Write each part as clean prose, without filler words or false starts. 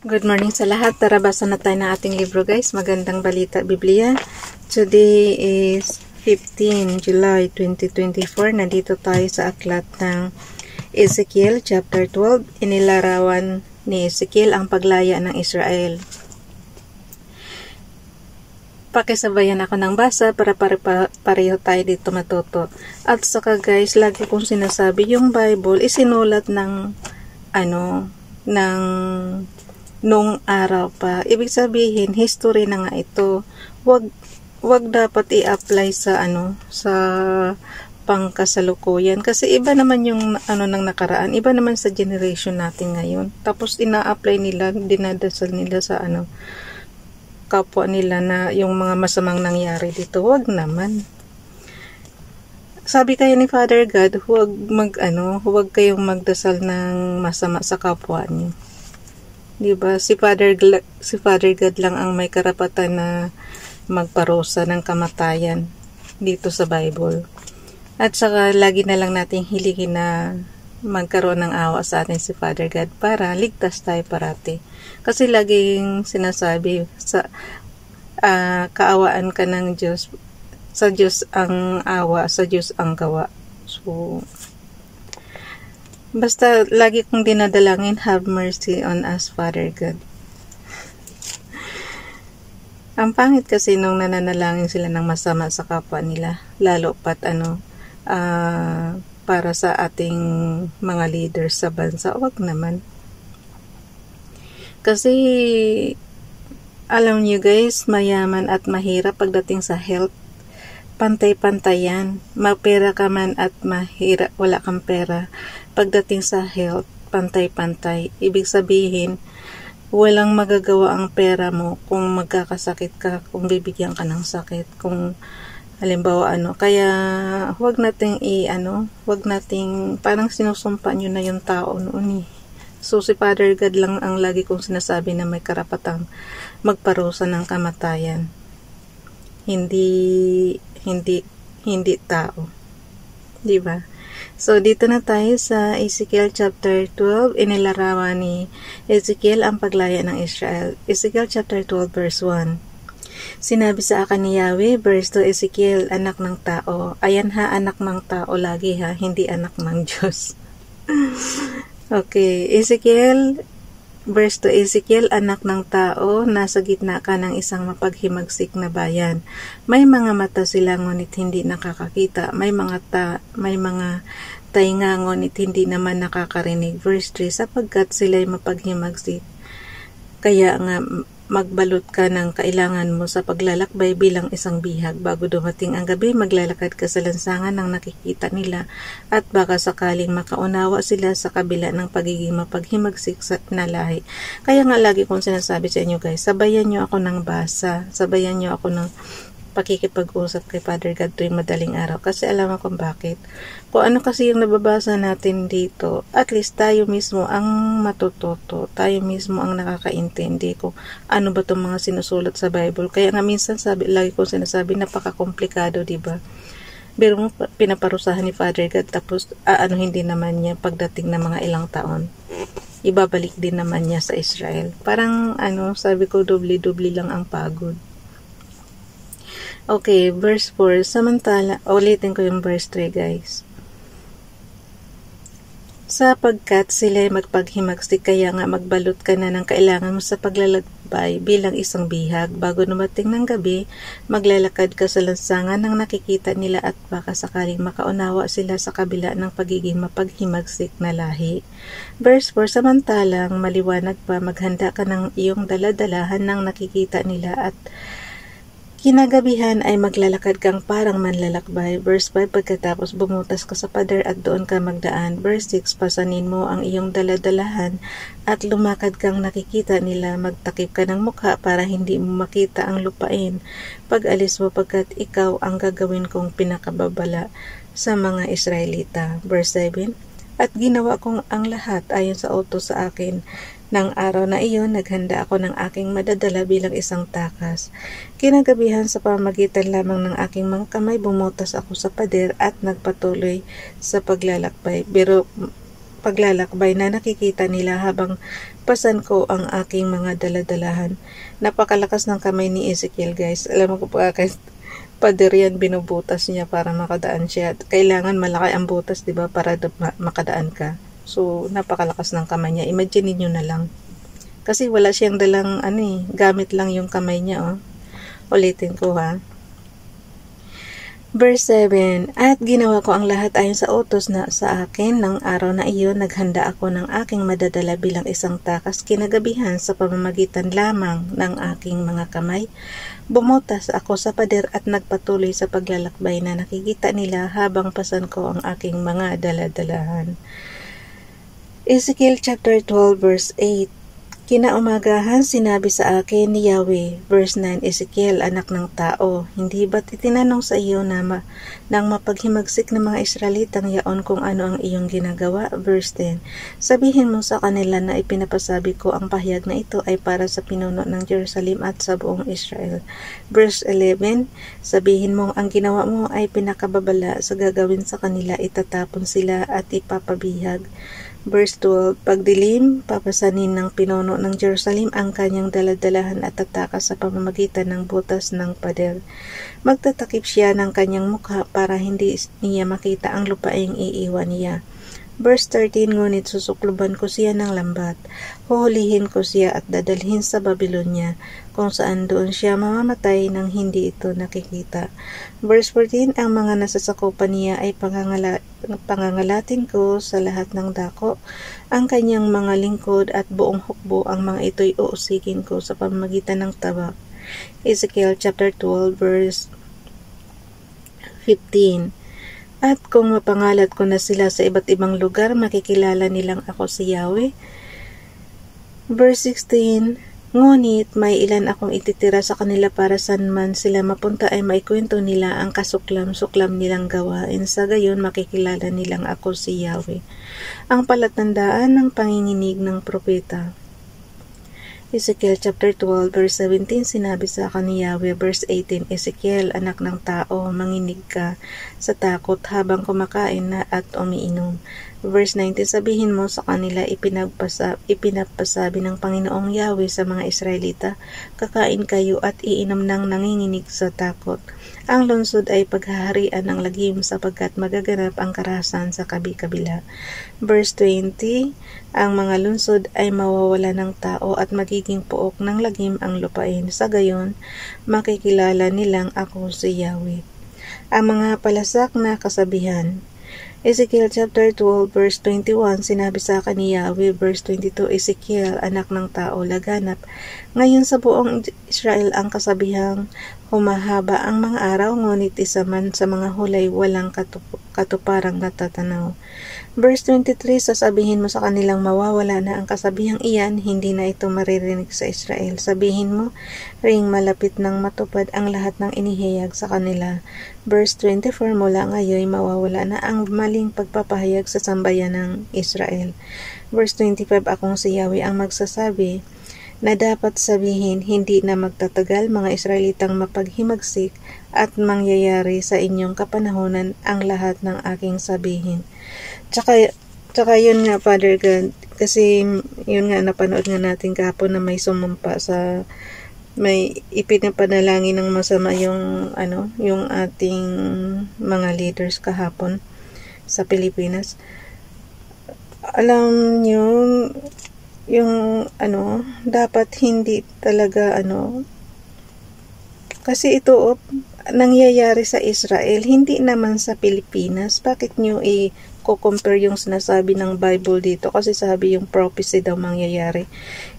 Good morning sa lahat. Tara, basa na tayo ng ating libro guys. Magandang balita, Biblia. Today is 15 July 2024. Nandito tayo sa aklat ng Ezekiel chapter 12. Inilarawan ni Ezekiel ang paglaya ng Israel. Pakisabayan ako ng basa para pareho tayo dito matuto. At saka guys, lagi kong sinasabi, yung Bible isinulat ng nung araw pa. Ibig sabihin, history na nga ito. Wag dapat i-apply sa sa pangkasalukuyan kasi iba naman yung nang nakaraan, iba naman sa generation natin ngayon. Tapos ina-apply nila, dinadasal nila sa kapwa nila na yung mga masamang nangyari dito. Wag naman. Sabi kaya ni Father God, huwag kayong magdasal ng masama sa kapwa niyo. 'Di ba? Si Father God lang ang may karapatan na magparusa ng kamatayan dito sa Bible. At saka lagi na lang nating hilingin na magkaroon ng awa sa atin si Father God para ligtas tayo parati. Kasi laging sinasabi sa kaawaan ka ng Diyos, sa Diyos ang awa, sa Diyos ang gawa. So basta lagi kong dinadalangin, have mercy on us, Father God. Ang pangit kasi nung nananalangin sila ng masama sa kapwa nila, lalo pat para sa ating mga leaders sa bansa. Wag naman. Kasi alam niyo guys, mayaman at mahirap pagdating sa health, pantay-pantay yan. Mapera ka man at mahirap, wala kang pera. Pagdating sa health, pantay-pantay. Ibig sabihin, walang magagawa ang pera mo kung magkakasakit ka, kung bibigyan ka ng sakit, kung halimbawa kaya wag nating wag nating parang sinusumpa nyo na yung tao noon eh. So si Father God lang ang lagi kong sinasabi na may karapatang magparusa ng kamatayan. Hindi tao. 'Di ba? So dito na tayo sa Ezekiel chapter 12. Inilarawan ni Ezekiel ang paglaya ng Israel. Ezekiel chapter 12 verse 1. Sinabi sa akin ni Yahweh, verse 2, Ezekiel, anak ng tao. Ayan ha, anak ng tao lagi ha, hindi anak ng Diyos. Okay, Ezekiel, verse 2, Ezekiel, anak ng tao, nasa gitna ka ng isang mapaghimagsik na bayan. May mga mata sila ngunit hindi nakakakita. May mga tainga ngunit hindi naman nakakarinig. Verse 3, sapagkat sila'y mapaghimagsik. Kaya nga magbalot ka ng kailangan mo sa paglalakbay bilang isang bihag. Bago dumating ang gabi, maglalakad ka sa lansangan ng nakikita nila at baka sakaling makaunawa sila sa kabila ng pagiging mapaghimagsik na lahi. Kaya nga lagi kong sinasabi sa inyo guys, sabayan nyo ako ng basa, sabayan nyo ako ng pakikipag-usap kay Father God tuwing madaling araw kasi alam mo kung bakit. Kung ano kasi yung nababasa natin dito, at least tayo mismo ang matututo, tayo mismo ang nakakaintindi kung ano ba itong mga sinusulat sa Bible. Kaya nga minsan lagi kong sinasabi, napaka-komplikado, diba? Pero pinaparusahan ni Father God tapos hindi naman niya pagdating ng mga ilang taon. Ibabalik din naman niya sa Israel. Parang sabi ko, doble-doble lang ang pagod. Okay, verse 4. Samantala, ulitin ko yung verse 3 guys. Sapagkat sila'y magpaghimagsik, kaya nga magbalot ka na ng kailangan mo sa paglalakbay bilang isang bihag. Bago dumating ng gabi, maglalakad ka sa lansangan ng nakikita nila at baka sakaling makaunawa sila sa kabila ng pagiging mapaghimagsik na lahi. Verse 4, samantalang maliwanag pa, maghanda ka ng iyong daladalahan ng nakikita nila at kinagabihan ay maglalakad kang parang manlalakbay. Verse 5, pagkatapos bumutas ka sa pader at doon ka magdaan. Verse 6, pasanin mo ang iyong daladalahan at lumakad kang nakikita nila. Magtakip ka ng mukha para hindi mo makita ang lupain. Pag-alis mo pagkat ikaw ang gagawin kong pinakababala sa mga Israelita. Verse 7, at ginawa kong ang lahat ayon sa utos sa akin. Nang araw na iyon, naghanda ako ng aking madadala bilang isang takas. Kinagabihan sa pamamagitan lamang ng aking mga kamay, bumutas ako sa pader at nagpatuloy sa paglalakbay. Pero paglalakbay na nakikita nila habang Pinagpasan ko ang aking mga daladalahan. Napakalakas ng kamay ni Ezekiel, guys. Alam mo ko pa, kahit pader yan, binubutas niya para makadaan siya. Kailangan malaki ang butas, di ba, para makadaan ka. So, napakalakas ng kamay niya. Imagine niyo na lang. Kasi wala siyang dalang, gamit lang yung kamay niya, oh. Ulitin ko, ha. Verse 7, At ginawa ko ang lahat ayon sa utos na sa akin ng araw na iyon, naghanda ako ng aking madadala bilang isang takas kinagabihan sa pamamagitan lamang ng aking mga kamay. Bumutas ako sa pader at nagpatuloy sa paglalakbay na nakikita nila habang pasan ko ang aking mga daladalahan. Ezekiel chapter 12 verse 8, Kinaumagahan sinabi sa akin ni Yahweh. Verse 9, Ezekiel, anak ng tao, hindi ba't itinanong sa iyo nang mapaghimagsik ng mga Israelitang yaon kung ano ang iyong ginagawa? Verse 10, sabihin mo sa kanila na ipinapasabi ko ang pahayag na ito ay para sa pinuno ng Jerusalem at sa buong Israel. Verse 11, sabihin mo ang ginawa mo ay pinakababala sa gagawin sa kanila, itatapon sila at ipapabihag. Verse 12, Pagdilim, papasanin ng pinuno ng Jerusalem ang kanyang daladalahan at tatakas sa pamamagitan ng butas ng pader. Magtatakip siya ng kanyang mukha para hindi niya makita ang lupaing iiwan niya. Verse 13, Ngunit susukluban ko siya ng lambat, huhulihin ko siya at dadalhin sa Babylonia, kung saan doon siya mamamatay nang hindi ito nakikita. Verse 14, Ang mga nasasakupan niya ay pangangalatin ko sa lahat ng dako, ang kanyang mga lingkod at buong hukbo, ang mga ito'y uusigin ko sa pamamagitan ng tabak. Ezekiel chapter 12 verse 15, At kung mapangalat ko na sila sa iba't ibang lugar, makikilala nilang ako si Yahweh. Verse 16, Ngunit may ilan akong ititira sa kanila para saan man sila mapunta ay maikwento nila ang kasuklam-suklam nilang gawain. Sa gayon makikilala nilang ako si Yahweh. Ang palatandaan ng panginginig ng propeta. Ezekiel chapter 12 verse 17, sinabi sa akin ni Yahweh. Verse 18, Ezekiel, anak ng tao, manginig ka sa takot habang kumakain na at umiinom. Verse 19, sabihin mo sa kanila, ipinapasabi ng Panginoong Yahweh sa mga Israelita, kakain kayo at iinom ng nanginginig sa takot. Ang lungsod ay paghaharian ng lagim sapagkat magaganap ang karahasan sa kabi-kabila. Verse 20, ang mga lungsod ay mawawala ng tao at magiging puok ng lagim ang lupain. Sa gayon, makikilala nilang ako si Yahweh. Ang mga palasak na kasabihan. Ezekiel chapter 12 verse 21, sinabi sa akin ni Yahweh. Verse 22, Ezekiel, anak ng tao, laganap. Ngayon sa buong Israel ang kasabihang humahaba ang mga araw, ngunit isa man sa mga hulay walang katuparang natatanaw. Verse 23, sasabihin mo sa kanilang mawawala na ang kasabihang iyan, hindi na ito maririnig sa Israel. Sabihin mo, ring malapit nang matupad ang lahat ng inihayag sa kanila. Verse 24, mula ngayon mawawala na ang maling pagpapahayag sa sambayan ng Israel. Verse 25, akong si Yahweh ang magsasabi na dapat sabihin, hindi na magtatagal mga Israelitang mapaghimagsik at mangyayari sa inyong kapanahonan ang lahat ng aking sabihin. Tsaka yun nga, Father God, kasi yun nga napanood nga natin kahapon na may sumumpa sa may ipinapanalangin ng masama yung ating mga leaders kahapon sa Pilipinas. Alam niyo yung dapat hindi talaga kasi ito nangyayari sa Israel, hindi naman sa Pilipinas. Bakit nyo i-compare yung sinasabi ng Bible dito? Kasi sabi yung prophecy daw mangyayari.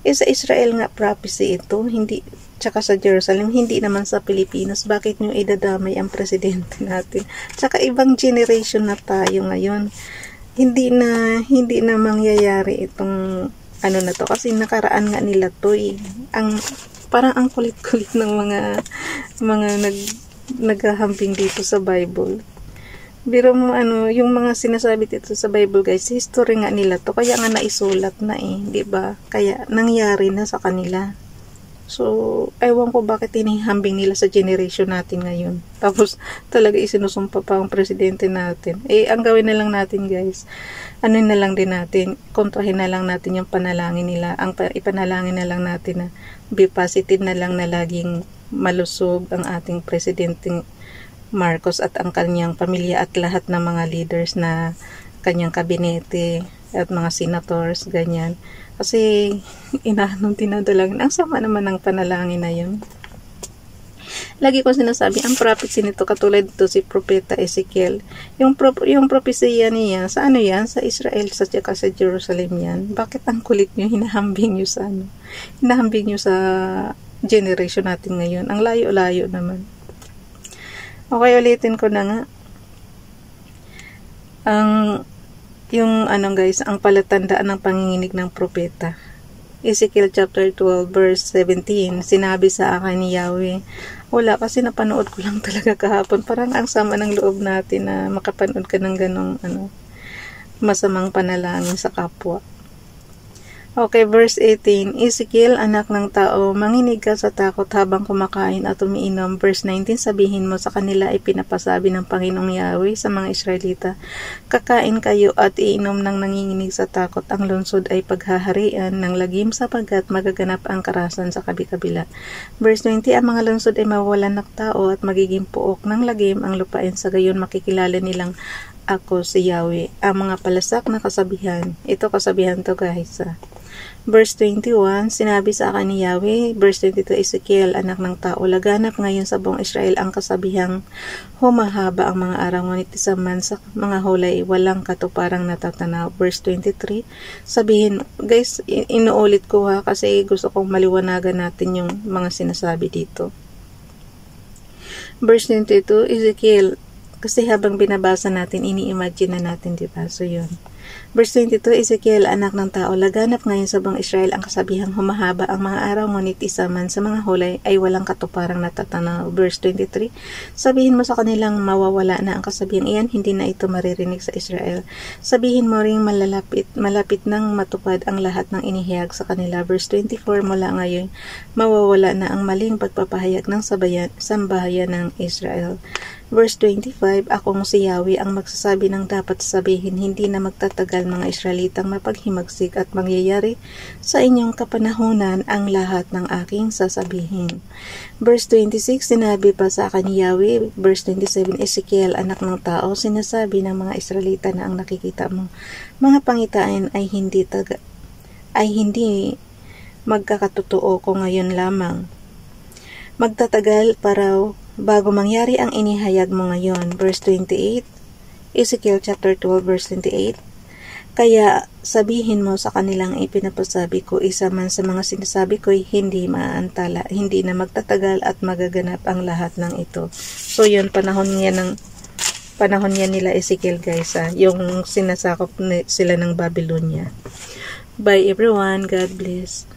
Sa Israel nga prophecy ito, hindi, tsaka sa Jerusalem, hindi naman sa Pilipinas. Bakit nyo idadamay ang presidente natin? Tsaka ibang generation na tayo ngayon. Hindi na mangyayari itong na to, kasi nakaraan nga nila to parang ang kulit-kulit ng mga naghahambing dito sa Bible. Biro mo yung mga sinasabi dito sa Bible, guys, history nga nila to, kaya nga naisulat na di ba? Kaya nangyari na sa kanila. So, ewan ko bakit hinihambing nila sa generation natin ngayon. Tapos, talaga isinusumpa pa ang presidente natin. Eh, ang gawin na lang natin, guys, ano na lang din natin, kontrahin na lang natin yung panalangin nila. Ipanalangin na lang natin na be positive na lang na laging malusog ang ating presidenteng Marcos at ang kanyang pamilya at lahat ng mga leaders na kanyang kabinete at mga senators, ganyan. Kasi, inaanong tinadalangin. Ang sama naman ng panalangin na yun. Lagi ko sinasabi, ang prophecy nito, katulad dito si Propeta Ezekiel, yung propesya niya, sa ano yan? Sa Israel, sa Jerusalem yan. Bakit ang kulit nyo? Hinahambing nyo sa ano? Hinahambing nyo sa generation natin ngayon. Ang layo-layo naman. Okay, ulitin ko na nga. Ang palatandaan ng panginginig ng propeta. Ezekiel chapter 12 verse 17, sinabi sa akin ni Yahweh, wala kasi napanood ko lang talaga kahapon, parang ang sama ng loob natin na makapanood ka ng ganong masamang panalangin sa kapwa. Okay, verse 18, Ezekiel, anak ng tao, manginig ka sa takot habang kumakain at umiinom. Verse 19, sabihin mo sa kanila ay pinapasabi ng Panginoong Yahweh sa mga Israelita, kakain kayo at iinom ng nanginginig sa takot. Ang lungsod ay paghaharian ng lagim sapagkat magaganap ang karahasan sa kabi-kabila. Verse 20, ang mga lungsod ay mawawalan ng tao at magiging puok ng lagim ang lupain, sa gayon makikilala nilang ako si Yahweh. Ang mga palasak na kasabihan, ito kasabihan to guys. Verse 21, sinabi sa akin ni Yahweh. Verse 22, Ezekiel, anak ng tao, laganap ngayon sa buong Israel ang kasabihang humahaba ang mga araw, ngunit isa man sa mga hulay walang katuparang natatanaw. Verse 23, sabihin, guys, inuulit ko ha, kasi gusto kong maliwanagan natin yung mga sinasabi dito. Verse 22, Ezekiel, kasi habang binabasa natin, ini-imagine na natin, diba? So, yun. Verse 22, Ezekiel, anak ng tao, laganap ngayon sa buong Israel ang kasabihang humahaba ang mga araw, ngunit isa man sa mga hulay ay walang katuparang natatanaw. Verse 23, sabihin mo sa kanilang mawawala na ang kasabihang iyan, hindi na ito maririnig sa Israel. Sabihin mo ring malapit nang matupad ang lahat ng inihayag sa kanila. Verse 24, mula ngayon, mawawala na ang maling pagpapahayag ng sambahayan ng Israel. Verse 25, akong si Yahweh ang magsasabi ng dapat sabihin, hindi na magtatagal mga Israelitang mapaghimagsik at mangyayari sa inyong kapanahunan ang lahat ng aking sasabihin. Verse 26, sinabi pa sa akin ni Yahweh. Verse 27, Ezekiel, anak ng tao, sinasabi ng mga Israelita na ang nakikita mong mga pangitain ay hindi magkakatotoo ko ngayon lamang. Magtatagal pa raw bago mangyari ang inihayag mo ngayon. Verse 28, Ezekiel chapter 12 verse 28, kaya sabihin mo sa kanilang ipinapasabi ko, isa man sa mga sinasabi ko'y hindi maaantala, hindi na magtatagal at magaganap ang lahat ng ito. So yun, panahon yan nila Ezekiel guys, yung sinasakop sila ng Babylonia. Bye everyone, God bless.